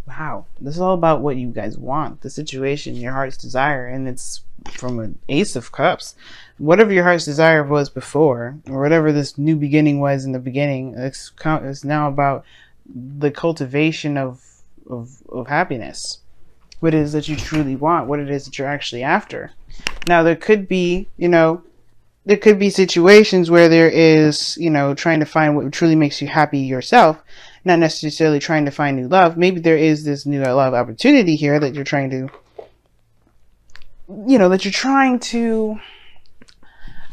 Wow, this is all about what you guys want, the situation, your heart's desire, and it's from an Ace of Cups. Whatever your heart's desire was before, or whatever this new beginning was in the beginning, it's now about the cultivation of happiness. What it is that you truly want, what it is that you're actually after. Now, there could be situations where there is, trying to find what truly makes you happy yourself, not necessarily trying to find new love. Maybe there is this new love opportunity here that you're trying to,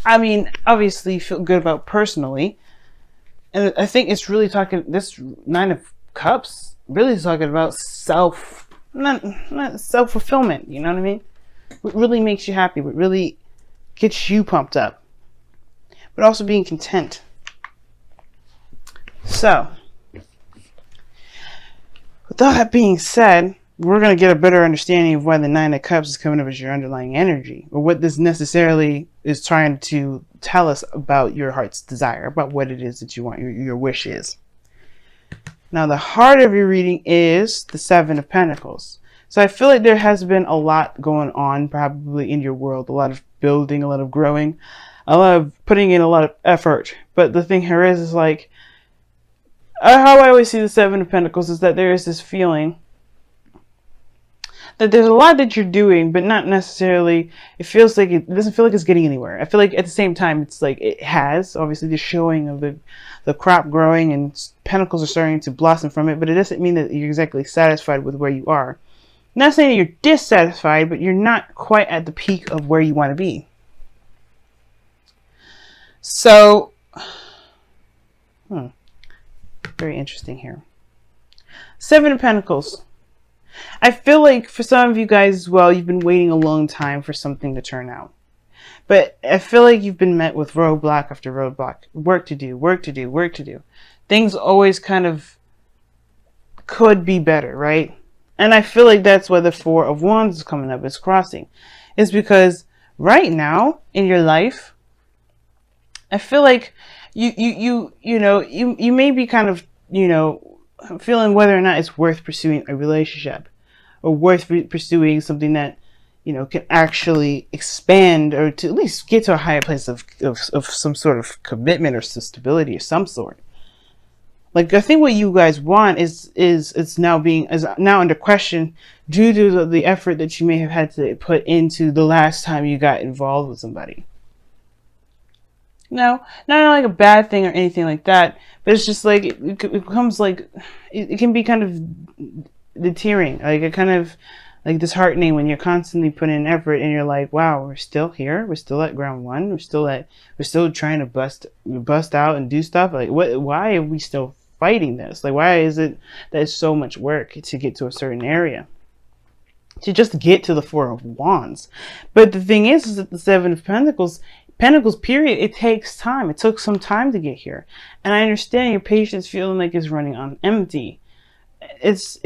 I mean, obviously feel good about personally. And I think it's really talking, this Nine of Cups really is talking about not self-fulfillment, you know what I mean? What really makes you happy, what really gets you pumped up, but also being content. So, with all that being said, we're going to get a better understanding of why the Nine of Cups is coming up as your underlying energy, or what this necessarily is trying to tell us about your heart's desire, about what it is that you want, your wish is. Now, the heart of your reading is the Seven of Pentacles. So I feel like there has been a lot going on probably in your world, a lot of building, a lot of growing, a lot of putting in a lot of effort. But the thing here is like, how I always see the Seven of Pentacles is that there is this feeling that there's a lot that you're doing, but not necessarily, it feels like it doesn't feel like it's getting anywhere. I feel like at the same time, it's like it has, obviously, the showing of the crop growing and pentacles are starting to blossom from it, but it doesn't mean that you're exactly satisfied with where you are. I'm not saying that you're dissatisfied, but you're not quite at the peak of where you want to be. So, very interesting here. Seven of Pentacles. I feel like for some of you guys as well, you've been waiting a long time for something to turn out. But I feel like you've been met with roadblock after roadblock. Work to do, work to do, work to do. Things always kind of could be better, right? And I feel like that's why the Four of Wands is coming up, is crossing. It's because right now in your life, I feel like you may be kind of, feeling whether or not it's worth pursuing a relationship or worth pursuing something that, can actually expand or to at least get to a higher place of some sort of commitment or stability of some sort. Like, I think what you guys want is now under question due to the effort that you may have had to put into the last time you got involved with somebody. No, not like a bad thing or anything like that, but it's just like it becomes like it can be kind of deterring, like it kind of like disheartening when you're constantly putting in effort and you're like, wow, we're still here, we're still at ground one, we're still trying to bust out and do stuff. Like, why are we still fighting this? Like, why is it that it's so much work to get to a certain area, to just get to the Four of Wands? But the thing is that the Seven of Pentacles period, it takes time. It took some time to get here, and I understand your patience feeling like it's running on empty. It's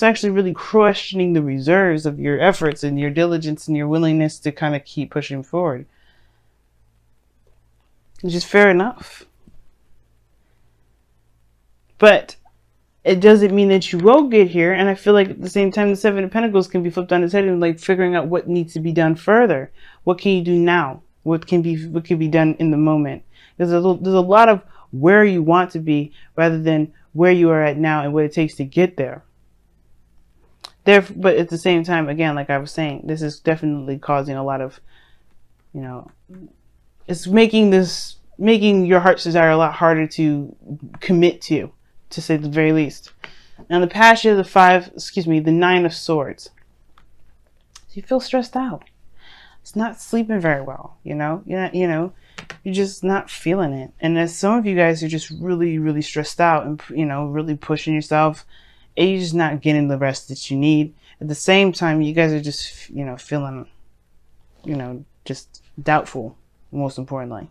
actually really questioning the reserves of your efforts and your diligence and your willingness to kind of keep pushing forward, which is fair enough. But it doesn't mean that you will get here. And I feel like at the same time, the Seven of Pentacles can be flipped on its head and like figuring out what needs to be done further. What can you do now? What can be done in the moment? There's a lot of where you want to be rather than where you are at now and what it takes to get there. But at the same time, again, like I was saying, this is definitely causing a lot of, it's making your heart's desire a lot harder to commit to say the very least. Now the passion of the Nine of Swords. So you feel stressed out. It's not sleeping very well, you're just not feeling it. And as some of you guys are just really, really stressed out and, really pushing yourself, and you're just not getting the rest that you need. At the same time, you guys are just, feeling, just doubtful, most importantly.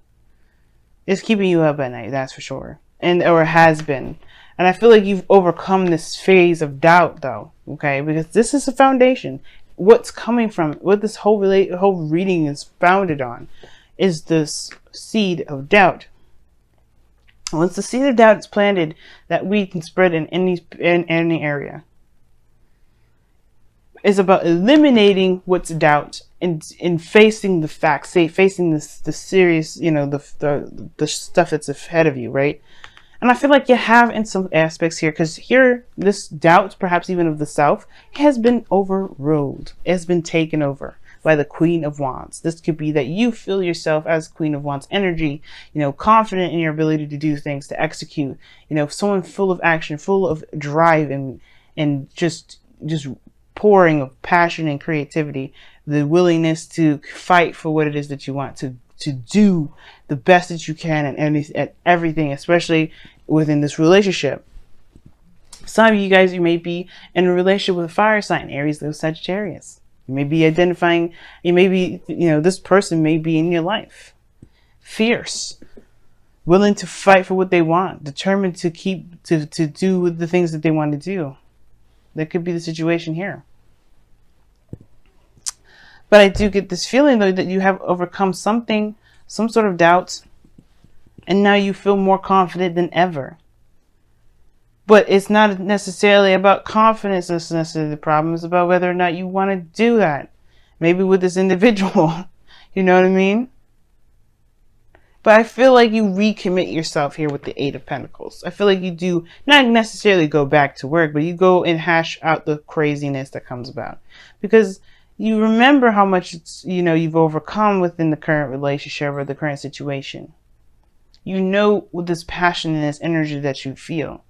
It's keeping you up at night, that's for sure. Or has been. And I feel like you've overcome this phase of doubt, though, okay? Because this is a foundation. What's coming from, what this whole reading is founded on, is this seed of doubt. Once the seed of doubt is planted, that weed can spread in any area. It's about eliminating what's doubt and facing the facts, facing the serious, the stuff that's ahead of you, right? And I feel like you have in some aspects here, because here, this doubt, perhaps even of the self, has been overruled. It has been taken over by the Queen of Wands. This could be that you feel yourself as Queen of Wands energy, confident in your ability to do things, to execute, someone full of action, full of drive and just pouring of passion and creativity, the willingness to fight for what it is that you want, to do the best that you can at everything, especially within this relationship. Some of you guys, you may be in a relationship with a fire sign, Aries, Leo, Sagittarius. You may be identifying, this person may be in your life. Fierce, willing to fight for what they want, determined to do the things that they want to do. That could be the situation here. But I do get this feeling, though, that you have overcome something, some sort of doubt, and now you feel more confident than ever. But it's not necessarily about confidence that's necessarily the problem. It's about whether or not you want to do that. Maybe with this individual. You know what I mean? But I feel like you recommit yourself here with the Eight of Pentacles. I feel like you do not necessarily go back to work, but you go and hash out the craziness that comes about. Because you remember how much you've overcome within the current relationship or the current situation. You know, with this passion and this energy that you feel.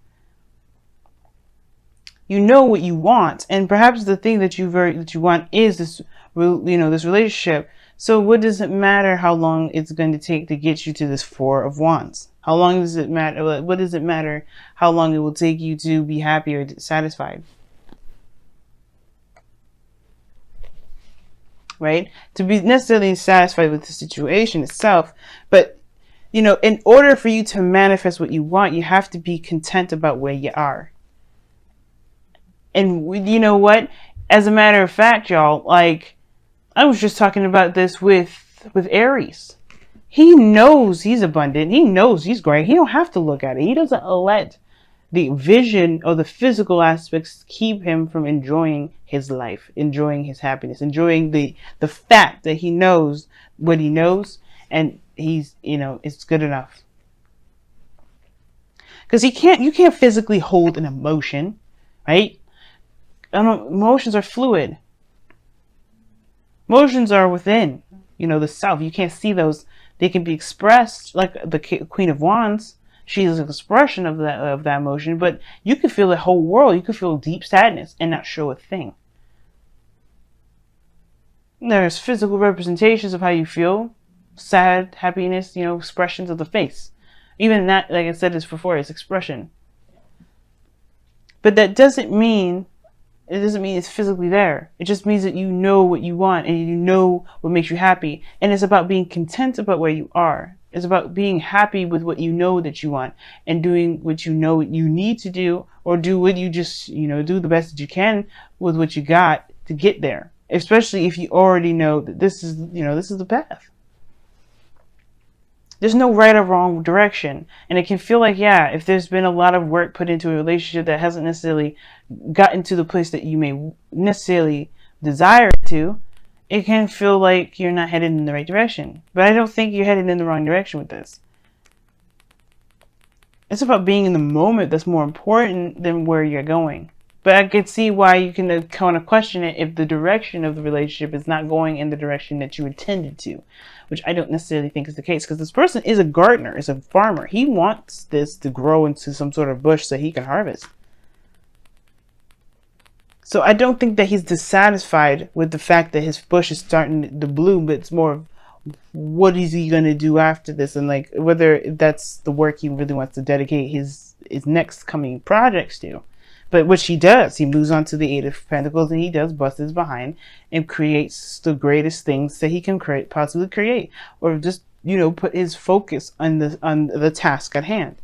You know what you want, and perhaps the thing that you want is this, this relationship. So what does it matter how long it's going to take to get you to this Four of Wands? How long does it matter? What does it matter how long it will take you to be happy or satisfied? Right? To be necessarily satisfied with the situation itself, but in order for you to manifest what you want, you have to be content about where you are. And you know what? As a matter of fact, y'all, like, I was just talking about this with Aries. He knows he's abundant. He knows he's great. He don't have to look at it. He doesn't let the vision or the physical aspects keep him from enjoying his life, enjoying his happiness, enjoying the fact that he knows what he knows, and he's, it's good enough. Because you can't physically hold an emotion, right? Emotions are fluid. Emotions are within, the self. You can't see those. They can be expressed like the Queen of Wands. She is an expression of that emotion, but you could feel the whole world. You could feel deep sadness and not show a thing. There's physical representations of how you feel. Sad, happiness, expressions of the face. Even that, like I said this before, is expression. But that doesn't mean it's physically there. It just means that you know what you want and you know what makes you happy. And it's about being content about where you are. It's about being happy with what you know that you want and doing what you know you need to do, or do what you just, do the best that you can with what you got to get there. Especially if you already know that this is the path. There's no right or wrong direction. And it can feel like, if there's been a lot of work put into a relationship that hasn't necessarily gotten to the place that you may necessarily desire it to, it can feel like you're not headed in the right direction. But I don't think you're headed in the wrong direction with this. It's about being in the moment that's more important than where you're going. But I could see why you can kind of question it if the direction of the relationship is not going in the direction that you intended to, which I don't necessarily think is the case, because this person is a gardener, is a farmer. He wants this to grow into some sort of bush so he can harvest. So I don't think that he's dissatisfied with the fact that his bush is starting to bloom, but it's more of what is he going to do after this, and like whether that's the work he really wants to dedicate his next coming projects to. But which he does. He moves on to the Eight of Pentacles, and he does bust his behind and creates the greatest things that he can possibly create, or just put his focus on the task at hand,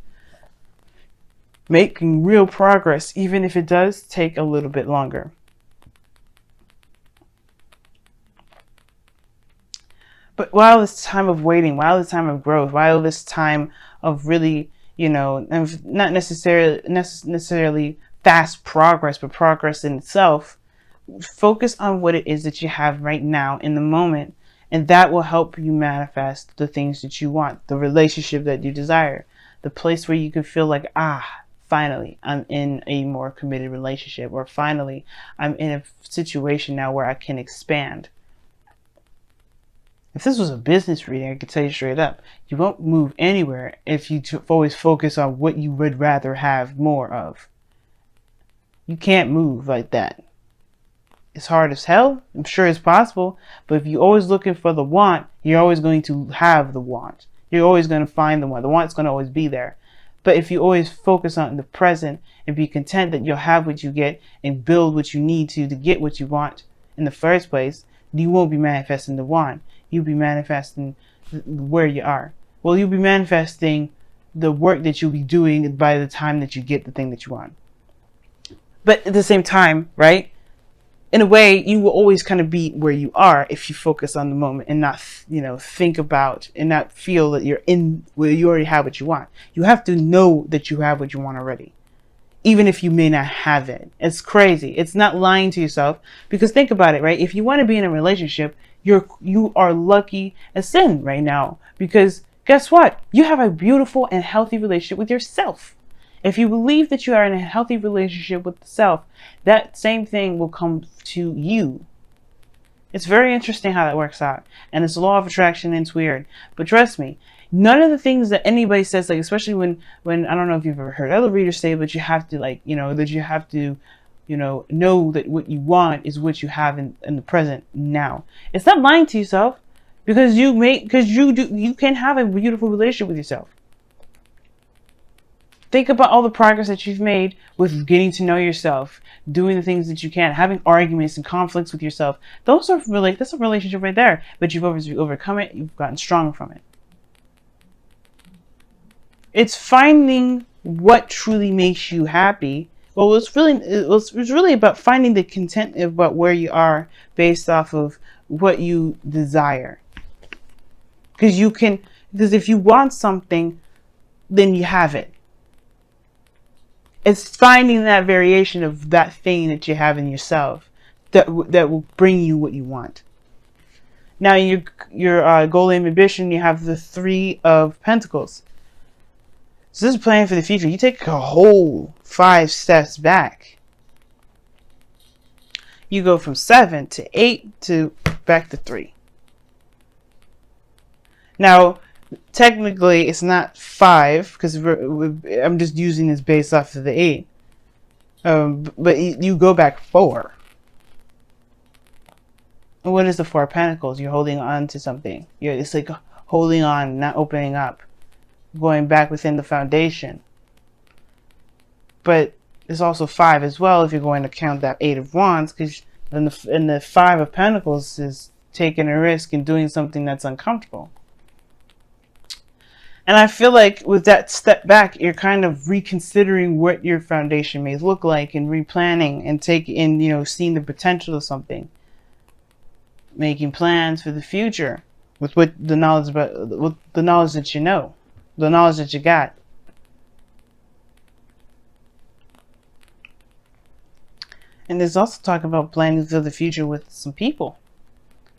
making real progress, even if it does take a little bit longer. But while this time of waiting, while this time of growth, while this time of really, not necessarily fast progress, but progress in itself, Focus on what it is that you have right now in the moment, and that will help you manifest the things that you want, the relationship that you desire, the place where you can feel like, finally, I'm in a more committed relationship, or finally, I'm in a situation now where I can expand. If this was a business reading, I could tell you straight up, you won't move anywhere if you always focus on what you would rather have more of. You can't move like that. It's hard as hell. I'm sure it's possible. But if you're always looking for the want, you're always going to have the want. You're always going to find the want. The want's going to always be there. But if you always focus on the present and be content that you'll have what you get and build what you need to get what you want in the first place, you won't be manifesting the want. You'll be manifesting where you are. Well, you'll be manifesting the work that you'll be doing by the time that you get the thing that you want. But at the same time, right? In a way, you will always kind of be where you are if you focus on the moment and not, think about and not feel that you're in where you already have what you want. You have to know that you have what you want already, even if you may not have it. It's crazy. It's not lying to yourself, because think about it, right? If you want to be in a relationship, you are lucky as sin right now, because guess what? You have a beautiful and healthy relationship with yourself. If you believe that you are in a healthy relationship with the self, that same thing will come to you. It's very interesting how that works out. And it's a law of attraction, and it's weird. But trust me, none of the things that anybody says, like, especially when I don't know if you've ever heard other readers say, but you have to, that you have to, know that what you want is what you have in the present now. It's not lying to yourself, because you can have a beautiful relationship with yourself. Think about all the progress that you've made with getting to know yourself, doing the things that you can, having arguments and conflicts with yourself. That's a relationship right there. But you've overcome it. You've gotten stronger from it. It's finding what truly makes you happy. Well, it's really about finding the content about where you are based off of what you desire. Because if you want something, then you have it. It's finding that variation of that thing that you have in yourself that will bring you what you want. Now, your goal and ambition, you have the 3 of Pentacles. So this is planning for the future. You take a whole 5 steps back. You go from 7 to 8 to back to 3. Now, technically, it's not 5, because I'm just using this based off of the 8. But you go back 4. And what is the 4 of Pentacles? You're holding on to something. It's like holding on, not opening up, going back within the foundation. But it's also 5 as well if you're going to count that 8 of Wands, because in the 5 of Pentacles is taking a risk and doing something that's uncomfortable. And I feel like with that step back, you're kind of reconsidering what your foundation may look like, and replanning and seeing the potential of something, making plans for the future with the knowledge that you know, the knowledge that you got. And there's also talk about planning for the future with some people.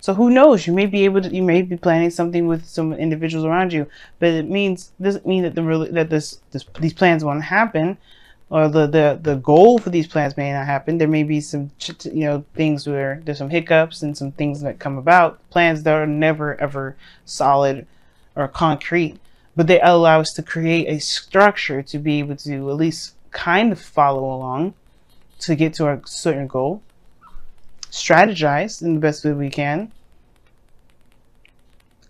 So who knows? You may be planning something with some individuals around you, but it doesn't mean that these plans won't happen, or the goal for these plans may not happen. There may be some things where there's some hiccups and some things that come about. Plans that are never ever solid or concrete, but they allow us to create a structure to be able to at least kind of follow along to get to a certain goal. Strategize in the best way we can.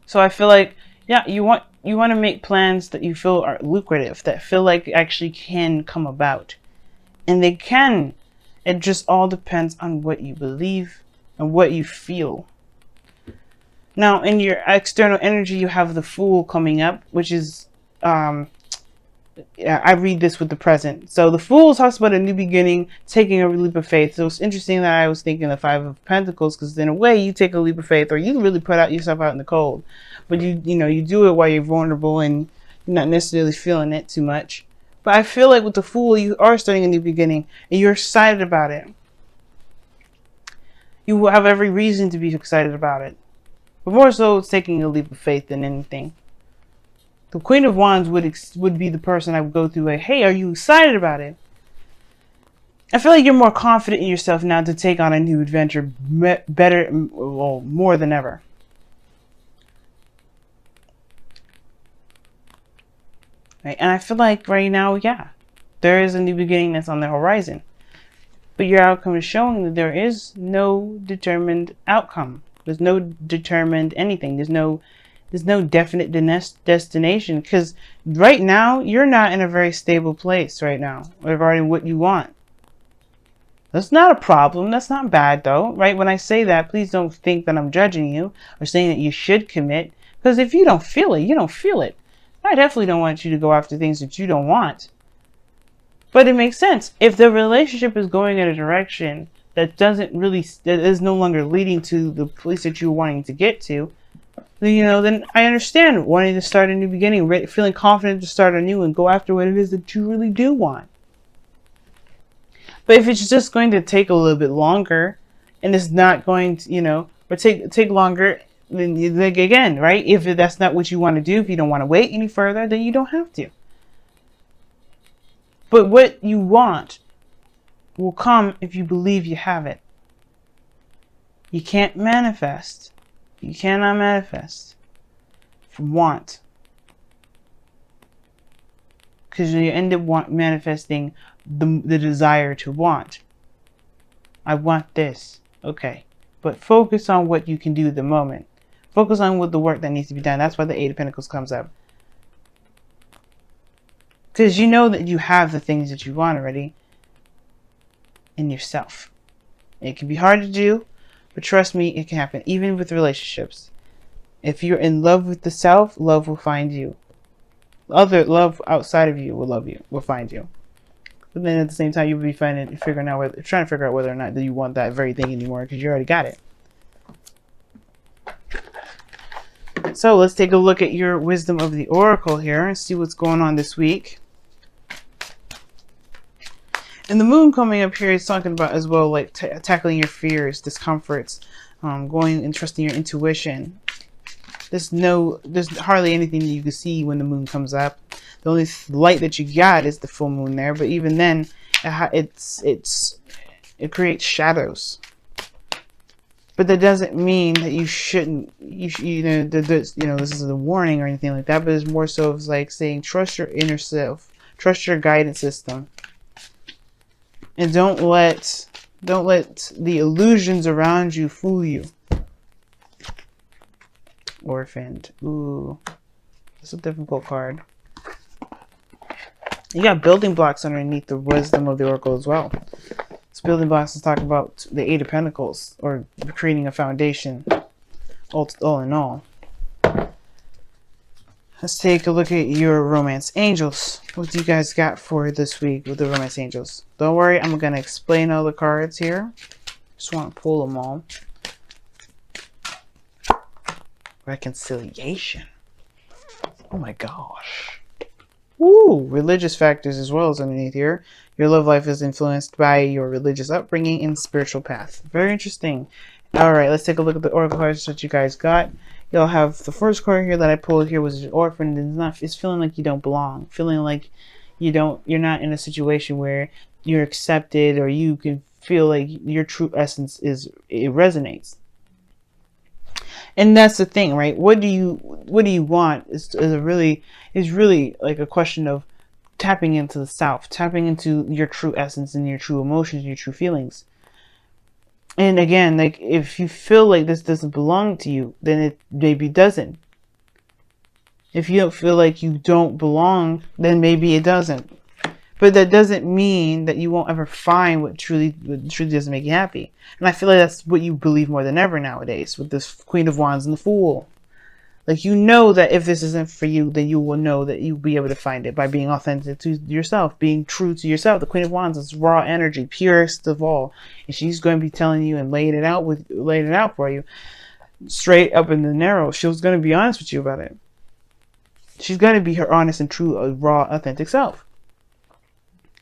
So I feel like, you want to make plans that you feel are lucrative, that feel like actually can come about. And they can. It just all depends on what you believe and what you feel. Now, in your external energy, you have the Fool coming up, which is I read this with the present. So the Fool talks about a new beginning, taking a leap of faith. So it's interesting that I was thinking the 5 of Pentacles, because in a way you take a leap of faith, or you really put yourself out in the cold, but you do it while you're vulnerable and you're not necessarily feeling it too much. But I feel like with the Fool, you are starting a new beginning and you're excited about it. You will have every reason to be excited about it. But more so, it's taking a leap of faith than anything. The Queen of Wands would be the person I would go through like, hey, are you excited about it? I feel like you're more confident in yourself now to take on a new adventure better, well, more than ever. Right? And I feel like right now, yeah, there is a new beginning that's on the horizon. But your outcome is showing that there is no determined outcome. There's no determined anything. There's no definite destination. Because right now, you're not in a very stable place right now regarding what you want. That's not a problem. That's not bad, though, right? When I say that, please don't think that I'm judging you or saying that you should commit. Because if you don't feel it, you don't feel it. I definitely don't want you to go after things that you don't want. But it makes sense. If the relationship is going in a direction that is no longer leading to the place that you're wanting to get to, then I understand wanting to start a new beginning, feeling confident to start anew and go after what it is that you really do want. But if it's just going to take a little bit longer and it's not going to, or take longer, then again, right? If that's not what you want to do, if you don't want to wait any further, then you don't have to. But what you want will come if you believe you have it. You can't manifest. You cannot manifest from want. Because you end up manifesting the desire to want. I want this. Okay. But focus on what you can do at the moment. Focus on what the work that needs to be done. That's why the Eight of Pentacles comes up. Because you know that you have the things that you want already in yourself. It can be hard to do, but trust me, it can happen. Even with relationships. If you're in love with the self, love will find you. Other love outside of you will love you, will find you. But then at the same time, you'll be trying to figure out whether or not that you want that very thing anymore, because you already got it. So let's take a look at your wisdom of the oracle here and see what's going on this week. And the moon coming up here is talking about as well, like tackling your fears, discomforts, going and trusting your intuition. There's hardly anything that you can see when the moon comes up. The only light that you got is the full moon there, but even then, it creates shadows. But that doesn't mean that you shouldn't. This is a warning or anything like that. But it's more so of like saying, trust your inner self, trust your guidance system, and don't let the illusions around you fool you. Orphaned. Ooh, that's a difficult card. You got building blocks underneath the wisdom of the oracle as well. This building blocks is talking about the Eight of Pentacles, or creating a foundation, all in all. Let's take a look at your romance angels. What do you guys got for this week with the romance angels? Don't worry, I'm going to explain all the cards here. Just want to pull them all. Reconciliation. Oh my gosh. Woo! Religious factors as well as underneath here. Your love life is influenced by your religious upbringing and spiritual path. Very interesting. Alright, let's take a look at the oracle cards that you guys got. You'll have the first card here that I pulled here was orphan. It's feeling like you don't belong. Feeling like you're not in a situation where you're accepted, or you can feel like your true essence it resonates. And that's the thing, right? What do you want is really like a question of tapping into the self, tapping into your true essence and your true emotions, your true feelings. And again, like if you feel like this doesn't belong to you, then it maybe doesn't. If you don't feel like you don't belong, then maybe it doesn't. But that doesn't mean that you won't ever find what truly doesn't make you happy. And I feel like that's what you believe more than ever nowadays with this Queen of Wands and the Fool. Like, you know that if this isn't for you, then you will know that you'll be able to find it by being authentic to yourself, being true to yourself. The Queen of Wands is raw energy, purest of all. And she's going to be telling you and laying it out for you straight up in the narrow. She's going to be honest with you about it. She's going to be her honest and true, raw, authentic self.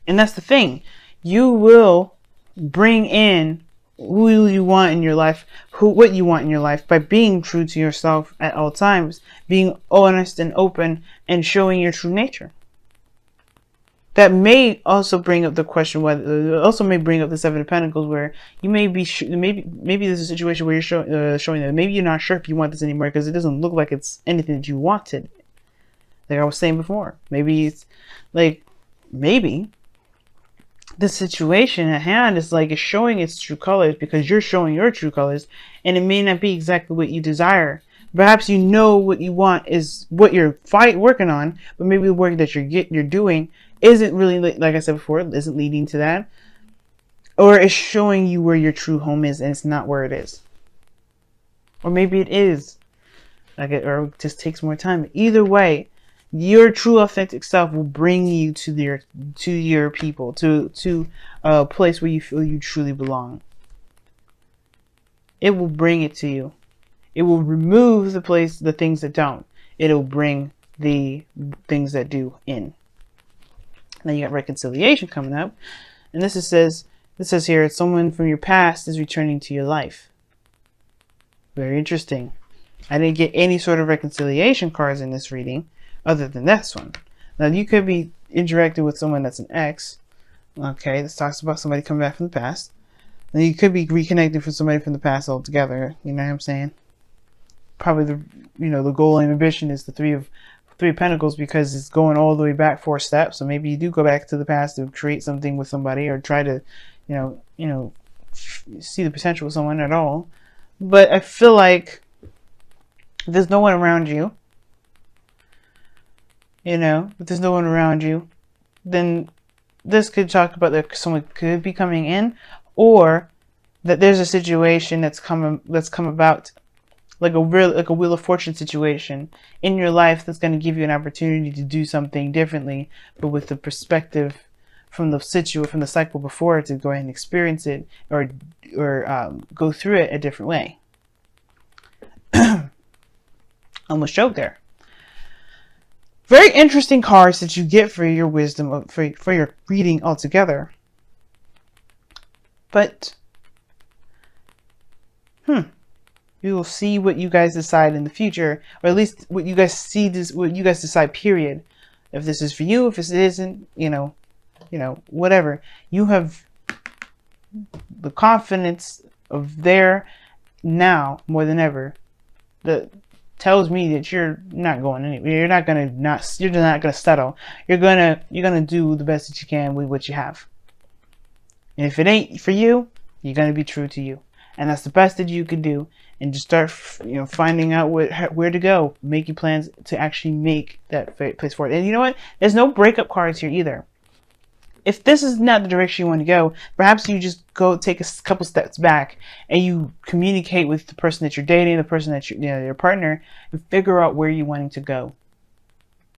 And that's the thing. You will bring in who you want in your life, what you want in your life, by being true to yourself at all times, being honest and open, and showing your true nature. That may also bring up the question whether, also may bring up the Seven of Pentacles, where you may be maybe there's a situation where you're showing that maybe you're not sure if you want this anymore because it doesn't look like it's anything that you wanted. Like I was saying before, maybe it's like maybe the situation at hand is like it's showing its true colors because you're showing your true colors, and it may not be exactly what you desire. Perhaps you know what you want is what you're working on, but maybe the work that you're doing isn't really, like I said before, isn't leading to that, or it's showing you where your true home is and it's not where it is, or maybe it is, or it just takes more time. Either way, your true authentic self will bring you to your people, to a place where you feel you truly belong. It will bring it to you. It will remove the things that don't. It'll bring the things that do in. Now you got reconciliation coming up, and this says here, someone from your past is returning to your life. Very interesting. I didn't get any sort of reconciliation cards in this reading, other than this one. Now you could be interacting with someone that's an ex. Okay, this talks about somebody coming back from the past. Then you could be reconnecting with somebody from the past altogether. You know what I'm saying? Probably the goal and ambition is the Three of Pentacles, because it's going all the way back 4 steps. So maybe you do go back to the past to create something with somebody, or try to, see the potential with someone at all. But I feel like if there's no one around you, if there's no one around you, then this could talk about that someone could be coming in, or that there's a situation that's come about, like a Wheel of Fortune situation in your life, that's going to give you an opportunity to do something differently, but with the perspective from the cycle before, to go ahead and experience it, or go through it a different way. Almost choked there. Very interesting cards that you get for your wisdom, for your reading altogether. But we will see what you guys decide in the future, or at least what you guys decide, period. If this is for you, if this isn't, whatever. You have the confidence of there now more than ever that tells me that you're not going anywhere. You're not gonna settle. You're gonna do the best that you can with what you have. And if it ain't for you, you're gonna be true to you. And that's the best that you can do. And just start, finding out where to go, making plans to actually make that place forward. And you know what? There's no breakup cards here either. If this is not the direction you want to go, perhaps you just take a couple steps back and you communicate with the person that you're dating, the person that your partner, and figure out where you're wanting to go.